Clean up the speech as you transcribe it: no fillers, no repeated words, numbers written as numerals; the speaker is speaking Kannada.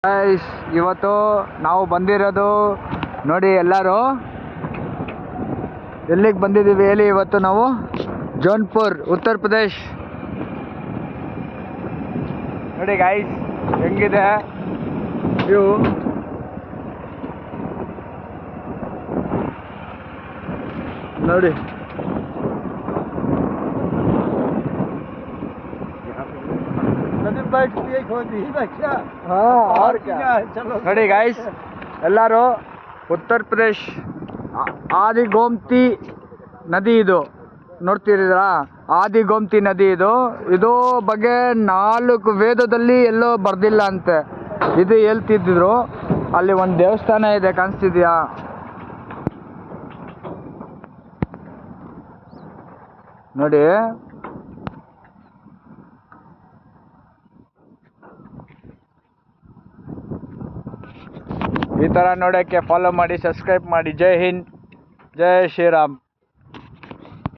ಗೈಸ್ ಇವತ್ತು ನಾವು ಬಂದಿರೋದು ನೋಡಿ ಎಲ್ಲರೂ ಎಲ್ಲಿಗೆ ಬಂದಿದ್ದೀವಿ ಹೇಳಿ. ಇವತ್ತು ನಾವು ಜೌನ್ಪುರ್ ಉತ್ತರ ಪ್ರದೇಶ್. ನೋಡಿ ಗೈಸ್ ಹೆಂಗಿದೆ ವ್ಯೂ. ನೋಡಿ ನೋಡಿ ಗೈಸ್ ಎಲ್ಲರೂ ಉತ್ತರ ಪ್ರದೇಶ್ ಆದಿ ಗೋಮತಿ ನದಿ ಇದು ನೋಡ್ತಿದ್ದೀರಾ. ಆದಿ ಗೋಮತಿ ನದಿ ಇದು ಬಗ್ಗೆ 4 ವೇದದಲ್ಲಿ ಎಲ್ಲೋ ಬರ್ದಿಲ್ಲ ಅಂತೆ. ಇದು ಹೇಳ್ತಿದ್ರು. ಅಲ್ಲಿ ಒಂದು ದೇವಸ್ಥಾನ ಇದೆ, ಕಾಣಿಸ್ತಿದ್ಯಾ? ನೋಡಿ ಈ ಥರ ನೋಡೋಕ್ಕೆ ಫಾಲೋ ಮಾಡಿ, ಸಬ್ಸ್ಕ್ರೈಬ್ ಮಾಡಿ. ಜೈ ಹಿಂದ್, ಜೈ ಶ್ರೀರಾಮ್.